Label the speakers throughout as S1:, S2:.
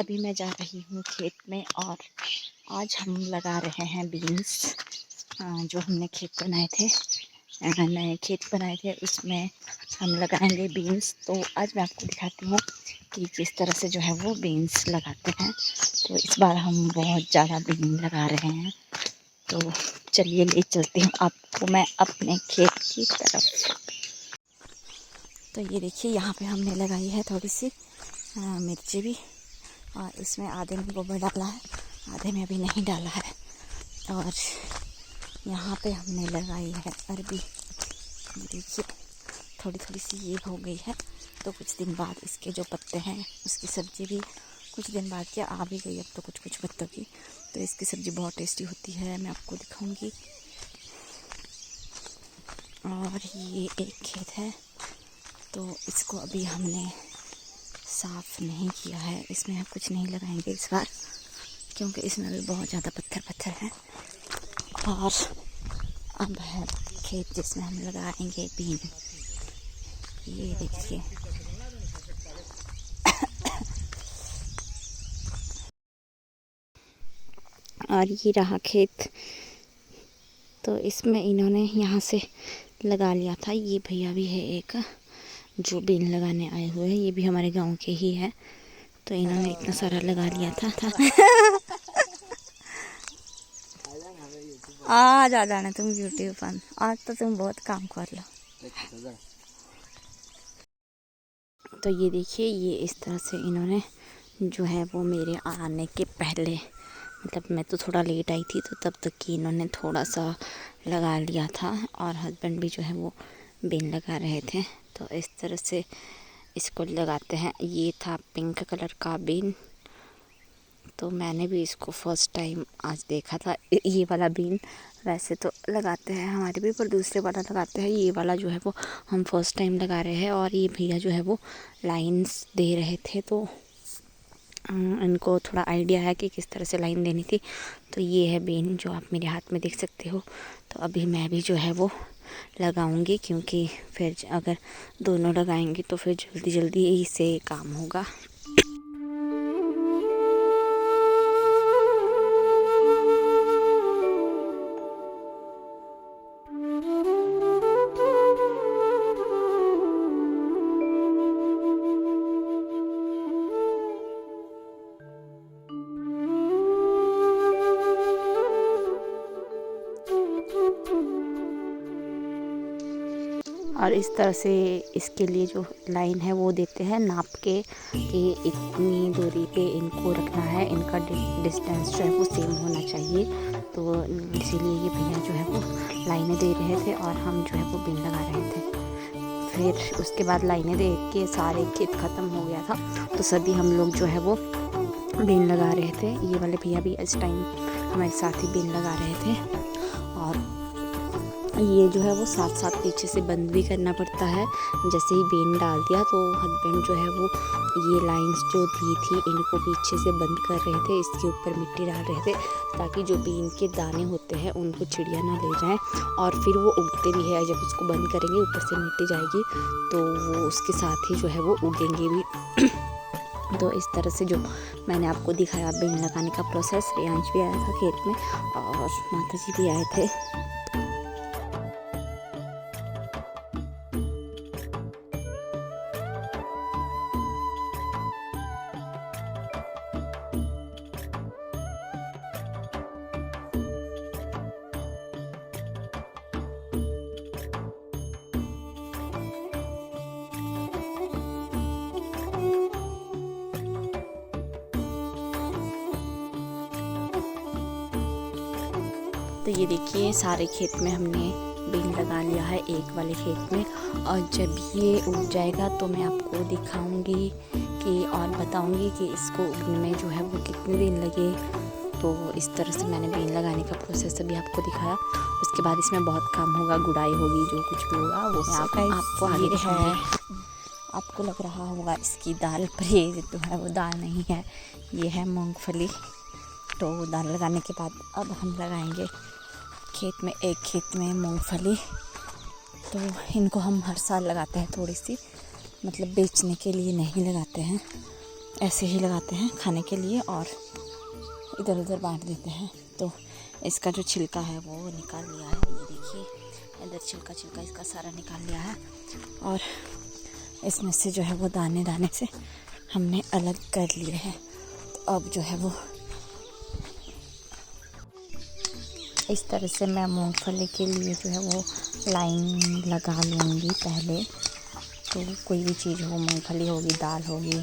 S1: अभी मैं जा रही हूँ खेत में और आज हम लगा रहे हैं बीन्स। जो हमने खेत बनाए थे, नए खेत बनाए थे, उसमें हम लगाएंगे बीन्स। तो आज मैं आपको दिखाती हूँ कि किस तरह से जो है वो बीन्स लगाते हैं। तो इस बार हम बहुत ज़्यादा बीन लगा रहे हैं। तो चलिए ले चलती हूँ आपको मैं अपने खेत की तरफ। तो ये देखिए, यहाँ पे हमने लगाई है थोड़ी सी मिर्ची भी, और इसमें आधे में गोबर डाला है, आधे में अभी नहीं डाला है। और यहाँ पे हमने लगाई है अरबी। देखिए थोड़ी थोड़ी सी ये हो गई है, तो कुछ दिन बाद इसके जो पत्ते हैं उसकी सब्ज़ी भी कुछ दिन बाद क्या आ भी गई अब तो कुछ कुछ पत्तों की। तो इसकी सब्ज़ी बहुत टेस्टी होती है, मैं आपको दिखाऊंगी। और ये एक खेत है, तो इसको अभी हमने साफ़ नहीं किया है, इसमें हम कुछ नहीं लगाएंगे इस बार, क्योंकि इसमें भी बहुत ज़्यादा पत्थर हैं। और अब है खेत जिसमें हम लगाएंगे बीन। ये देखिए और ये रहा खेत। तो इसमें इन्होंने यहाँ से लगा लिया था। ये भैया भी है एक जो बीन लगाने आए हुए हैं, ये भी हमारे गांव के ही है। तो इन्होंने इतना सारा लगा लिया था। आज आ जाना तुम यूट्यूब पर, आज तो तुम बहुत काम कर लो। तो ये देखिए, ये इस तरह से इन्होंने जो है वो मेरे आने के पहले, मतलब मैं तो थोड़ा लेट आई थी, तो तब तक कि इन्होंने थोड़ा सा लगा लिया था। और हस्बैंड भी जो है वो बीन लगा रहे थे। तो इस तरह से इसको लगाते हैं। ये था पिंक कलर का बीन, तो मैंने भी इसको फर्स्ट टाइम आज देखा था। ये वाला बीन वैसे तो लगाते हैं हमारे भी, पर दूसरे वाला लगाते हैं। ये वाला जो है वो हम फर्स्ट टाइम लगा रहे हैं। और ये भैया जो है वो लाइंस दे रहे थे, तो इनको थोड़ा आइडिया है कि किस तरह से लाइन देनी थी। तो ये है बीन जो आप मेरे हाथ में देख सकते हो। तो अभी मैं भी जो है वो लगाऊंगी, क्योंकि फिर अगर दोनों लगाएंगे तो फिर जल्दी जल्दी से काम होगा। और इस तरह से इसके लिए जो लाइन है वो देते हैं नाप के कि इतनी दूरी पे इनको रखना है, इनका डिस्टेंस जो है वो सेम होना चाहिए। तो इसीलिए ये भैया जो है वो लाइनें दे रहे थे और हम जो है वो बीन लगा रहे थे। फिर उसके बाद लाइनें दे के सारे खेत ख़त्म हो गया था, तो सभी हम लोग जो है वो बीन लगा रहे थे। ये वाले भैया भी इस टाइम हमारे साथ ही बीन लगा रहे थे। और ये जो है वो साथ साथ पीछे से बंद भी करना पड़ता है। जैसे ही बीन डाल दिया तो हस्बैंड जो है वो ये लाइंस जो दी थी इनको पीछे से बंद कर रहे थे, इसके ऊपर मिट्टी डाल रहे थे, ताकि जो बीन के दाने होते हैं उनको चिड़िया ना ले जाएं। और फिर वो उगते भी है, जब उसको बंद करेंगे ऊपर से मिट्टी जाएगी तो वो उसके साथ ही जो है वो उगेंगे भी। तो इस तरह से जो मैंने आपको दिखाया बीन लगाने का प्रोसेस, रियांश भी आया था खेत में और माता जी भी आए थे। तो ये देखिए, सारे खेत में हमने बीन लगा लिया है, एक वाले खेत में। और जब ये उग जाएगा तो मैं आपको दिखाऊंगी कि और बताऊंगी कि इसको उगने में जो है वो कितने दिन लगे। तो इस तरह से मैंने बीन लगाने का प्रोसेस अभी आपको दिखाया। उसके बाद इसमें बहुत काम होगा, गुड़ाई होगी, जो कुछ भी होगा वो मैं आपको आगे है। आपको लग रहा होगा इसकी दाल, पर ये जो है वो दाल नहीं है, ये है मूंगफली। तो दाल लगाने के बाद अब हम लगाएंगे खेत में, एक खेत में मूंगफली। तो इनको हम हर साल लगाते हैं थोड़ी सी, मतलब बेचने के लिए नहीं लगाते हैं। ऐसे ही लगाते हैं खाने के लिए और इधर उधर बांट देते हैं। तो इसका जो छिलका है वो निकाल लिया है, ये देखिए इधर छिलका इसका सारा निकाल लिया है और इसमें से जो है वो दाने दाने से हमने अलग कर लिए हैं। तो अब जो है वो इस तरह से मैं मूंगफली के लिए जो है वो लाइन लगा लूँगी पहले। तो कोई भी चीज़ हो, मूंगफली होगी, दाल होगी,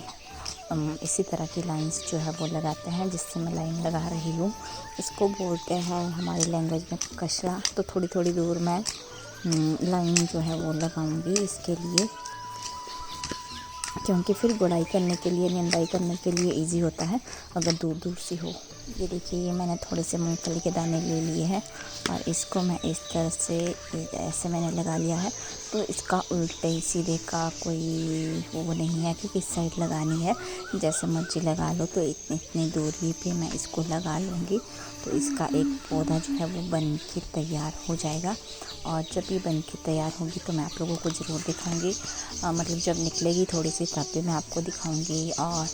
S1: इसी तरह की लाइंस जो है वो लगाते हैं, जिससे मैं लाइन लगा रही हूँ। इसको बोलते हैं हमारी लैंग्वेज में कशरा। तो थोड़ी थोड़ी दूर मैं लाइन जो है वो लगाऊंगी इसके लिए, क्योंकि फिर गुड़ाई करने के लिए, निंदाई करने के लिए इजी होता है अगर दूर दूर से हो। ये देखिए, ये मैंने थोड़े से मूंगफली के दाने ले लिए हैं और इसको मैं इस तरह से ऐसे मैंने लगा लिया है। तो इसका उल्टे सीधे का कोई वो नहीं है कि किस साइड लगानी है, जैसे मर्जी लगा लो। तो इतनी दूरी पे मैं इसको लगा लूँगी। तो इसका एक पौधा जो है वो बन के तैयार हो जाएगा और जब ये बन के तैयार होगी तो मैं आप लोगों को ज़रूर दिखाऊंगी। मतलब जब निकलेगी थोड़ी सी तब भी मैं आपको दिखाऊंगी। और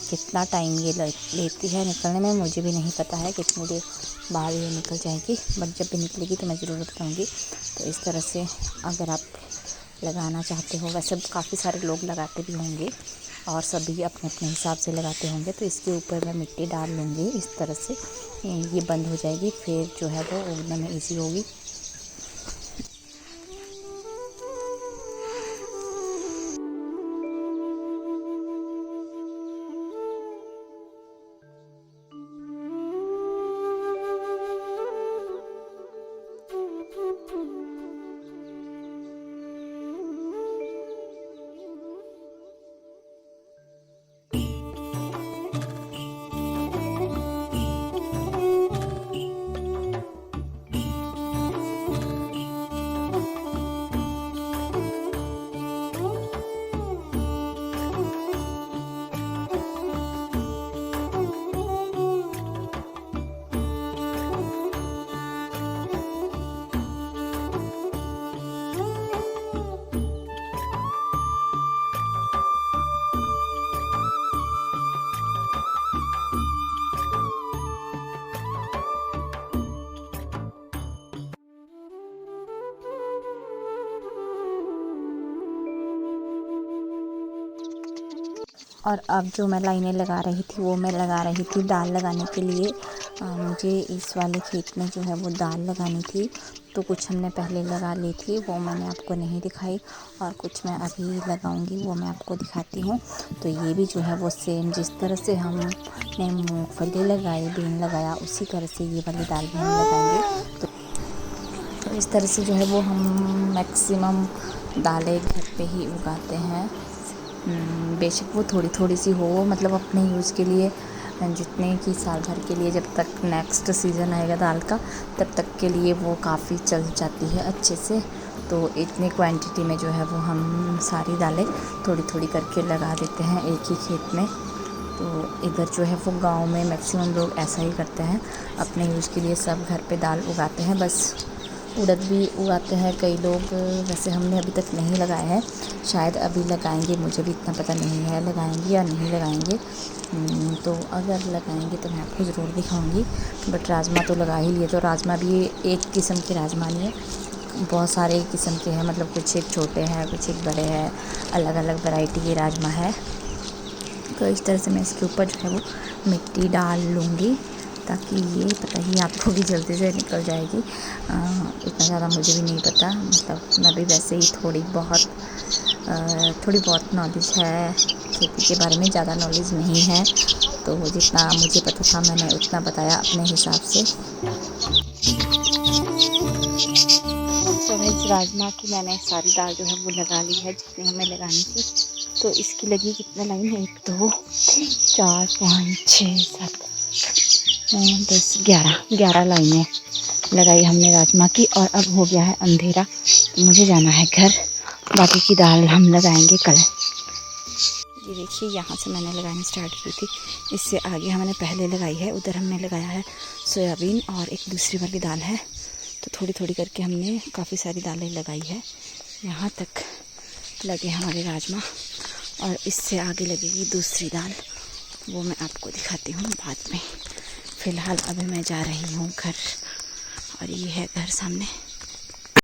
S1: कितना टाइम ये लेती है निकलने में मुझे भी नहीं पता है, कितनी देर बाद ये निकल जाएगी, बट जब भी निकलेगी तो मैं ज़रूर बताऊंगी। तो इस तरह से अगर आप लगाना चाहते हो, वैसे काफ़ी सारे लोग लगाते भी होंगे और सभी अपने अपने हिसाब से लगाते होंगे। तो इसके ऊपर मैं मिट्टी डाल लूँगी इस तरह से, ये बंद हो जाएगी, फिर जो है वो उगने में ईजी होगी। और अब जो मैं लाइनें लगा रही थी वो मैं लगा रही थी दाल लगाने के लिए। मुझे इस वाले खेत में जो है वो दाल लगानी थी, तो कुछ हमने पहले लगा ली थी, वो मैंने आपको नहीं दिखाई, और कुछ मैं अभी लगाऊंगी, वो मैं आपको दिखाती हूँ। तो ये भी जो है वो सेम जिस तरह से हमने मूंगफली लगाई, बीन लगाया, उसी तरह से ये वाली दाल भी हम लगाएंगे। तो इस तरह से जो है वो हम मैक्सिमम दालें घर पे ही उगाते हैं। बेशक वो थोड़ी थोड़ी सी हो, मतलब अपने यूज़ के लिए, जितने की साल भर के लिए, जब तक नेक्स्ट सीज़न आएगा दाल का तब तक के लिए वो काफ़ी चल जाती है अच्छे से। तो इतनी क्वांटिटी में जो है वो हम सारी दालें थोड़ी थोड़ी करके लगा देते हैं एक ही खेत में। तो इधर जो है वो गांव में मैक्सिमम लोग ऐसा ही करते हैं, अपने यूज़ के लिए सब घर पे दाल उगाते हैं। बस उड़द भी उगाते हैं कई लोग, वैसे हमने अभी तक नहीं लगाया है, शायद अभी लगाएंगे, मुझे भी इतना पता नहीं है लगाएंगे या नहीं लगाएंगे। तो अगर लगाएंगे तो मैं आपको ज़रूर दिखाऊंगी। बट राजमा तो लगा ही लिए। तो राजमा भी एक किस्म के राजमा नहीं है, बहुत सारे किस्म के हैं, मतलब कुछ एक छोटे हैं, कुछ एक बड़े हैं, अलग अलग वैरायटी के राजमा है। तो इस तरह से मैं इसके ऊपर जो है वो मिट्टी डाल लूँगी, ताकि ये पता ही आपको भी जल्दी से निकल जाएगी। इतना ज़्यादा मुझे भी नहीं पता, मतलब मैं भी वैसे ही थोड़ी बहुत नॉलेज है खेती के बारे में, ज़्यादा नॉलेज नहीं है। तो जितना मुझे पता था मैंने उतना बताया अपने हिसाब से। तो इस राजमा की मैंने सारी दाल जो है वो लगा ली है जितनी हमें लगानी थी। तो इसकी लगी कितने लाइन, 1 2 4 5 6 7 10 11 लाइनें लगाई हमने राजमा की। और अब हो गया है अंधेरा, तो मुझे जाना है घर, बाकी की दाल हम लगाएंगे कल। ये देखिए, यहाँ से मैंने लगानी स्टार्ट की थी, इससे आगे हमने पहले लगाई है, उधर हमने लगाया है सोयाबीन और एक दूसरी वाली दाल है। तो थोड़ी थोड़ी करके हमने काफ़ी सारी दालें लगाई है, यहाँ तक लगे हमारे राजमा। और इससे आगे लगेगी दूसरी दाल, वो मैं आपको दिखाती हूँ बाद में। फ़िलहाल अभी मैं जा रही हूँ घर, और ये है घर सामने।